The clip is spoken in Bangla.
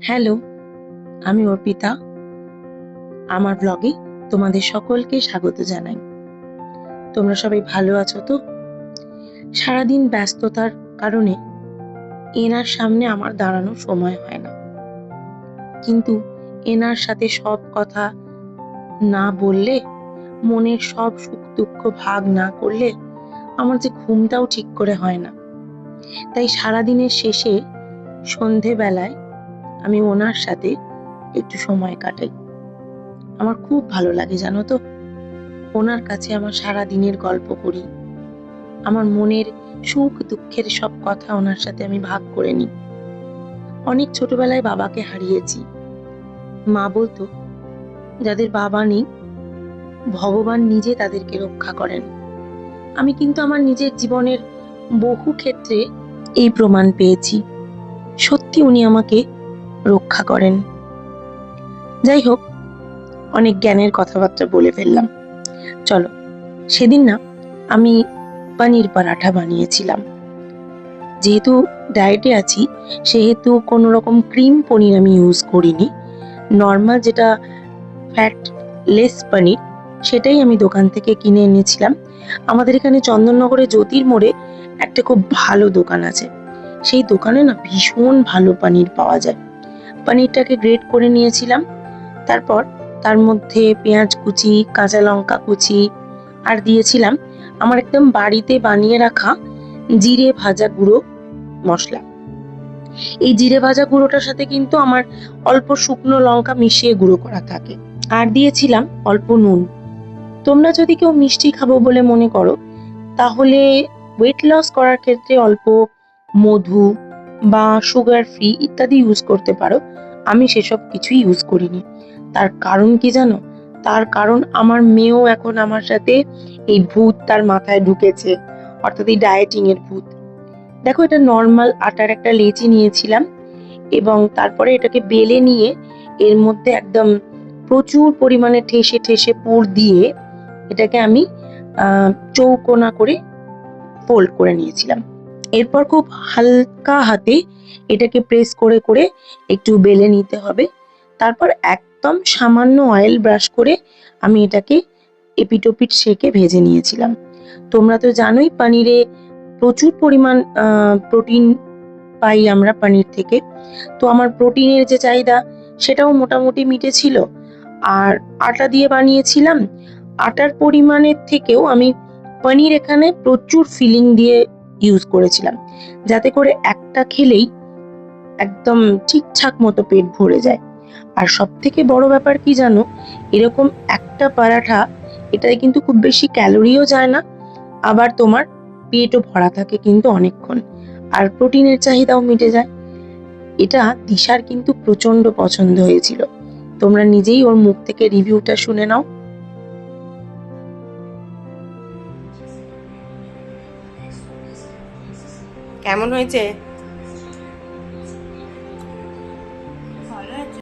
হ্যালো, আমি অর্পিতা। আমার ব্লগে তোমাদের সকলকে স্বাগত জানাই। তোমরা সবাই ভালো আছো তো? সারাদিন ব্যস্ততার কারণে এনার সামনে আমার দাঁড়ানোর সময় হয় না, কিন্তু এনার সাথে সব কথা না বললে, মনের সব সুখ দুঃখ ভাগ না করলে আমার যে ঘুমটাও ঠিক করে হয় না। তাই সারাদিনের শেষে সন্ধেবেলায় আমি ওনার সাথে একটু সময় কাটাই। আমার খুব ভালো লাগে, জানো তো। ওনার কাছে আমার সারা দিনের গল্প করি, আমার মনের সুখ দুঃখের সব কথা ওনার সাথে আমি ভাগ করে নিই। অনেক ছোটবেলায় বাবাকে হারিয়েছি। মা বলতো, যাদের বাবা নেই, ভগবান নিজে তাদেরকে রক্ষা করেন। আমি কিন্তু আমার নিজের জীবনের বহু ক্ষেত্রে এই প্রমাণ পেয়েছি। সত্যি উনি আমাকে রক্ষা করেন। যাই হোক, অনেক জ্ঞানের কথাবার্তা বলে ফেললাম। চলো, সেদিন না আমি পনির পরাঠা বানিয়েছিলাম। যেহেতু ডায়েটে আছি, সেহেতু কোনো রকম ক্রিম পনির আমি ইউজ করিনি। নর্মাল যেটা ফ্যাট লেস পনির, সেটাই আমি দোকান থেকে কিনে এনেছিলাম। আমাদের এখানে চন্দননগরে জ্যোতির মোড়ে একটা খুব ভালো দোকান আছে। সেই দোকানে না ভীষণ ভালো পনির পাওয়া যায়। পনিরটাকে গ্রেট করে নিয়েছিলাম। তারপর তার মধ্যে পেঁয়াজ কুচি, কাঁচা লঙ্কা কুচি, আর দিয়েছিলাম আমার একদম বাড়িতে বানিয়ে রাখা জিরে ভাজা গুঁড়ো মশলা। এই জিরে ভাজা গুঁড়োটার সাথে কিন্তু আমার অল্প শুকনো লঙ্কা মিশিয়ে গুঁড়ো করা থাকে। আর দিয়েছিলাম অল্প নুন। তোমরা যদি কেউ মিষ্টি খাবো বলে মনে করো, তাহলে ওয়েট লস করার ক্ষেত্রে অল্প মধু বা সুগার ফ্রি ইত্যাদি ইউজ করতে পারো। আমি সেসব কিছুই ইউজ করিনি। তার কারণ কি জানো? তার কারণ আমার মেয়েও এখন আমার সাথে এই ভূত তার মাথায় ঢুকেছে, অর্থাৎ এই ডায়েটিং এর ভূত। দেখো, এটা নর্মাল আটার একটা লেচি নিয়েছিলাম এবং তারপরে এটাকে বেলে নিয়ে এর মধ্যে একদম প্রচুর পরিমাণে ঠেসে ঠেসে পুর দিয়ে এটাকে আমি চৌকোনা করে ফোল্ড করে নিয়েছিলাম। এরপর খুব হালকা হাতে এটাকে প্রেস করে করে একটু বেলে নিতে হবে। তারপর একদম সামান্য অয়েল ব্রাশ করে আমি এটাকে এপিটোপিট সেঁকে ভেজে নিয়েছিলাম। তোমরা তো জানোই, পনিরে প্রচুর পরিমাণ প্রোটিন পাই আমরা পনির থেকে। তো আমার প্রোটিনের যে চাহিদা, সেটাও মোটামুটি মিটেছিল। আর আটা দিয়ে বানিয়েছিলাম, আটার পরিমাণের থেকেও আমি পনির এখানে প্রচুর ফিলিং দিয়ে ইউজ করেছিলাম, যাতে করে একটা খেলেই একদম ঠিকঠাক মতো পেট ভরে যায়। আর সব থেকে বড় ব্যাপার কি জানো, এরকম একটা পরাঠা, এটাতে কিন্তু খুব বেশি ক্যালোরিও যায় না, আবার তোমার পেটও ভরা থাকে কিন্তু অনেকক্ষণ, আর প্রোটিনের চাহিদাও মিটে যায়। এটা দিশার কিন্তু প্রচন্ড পছন্দ হয়েছিল। তোমরা নিজেই ওর মুখ থেকে রিভিউটা শুনে নাও। কেমন হয়েছে?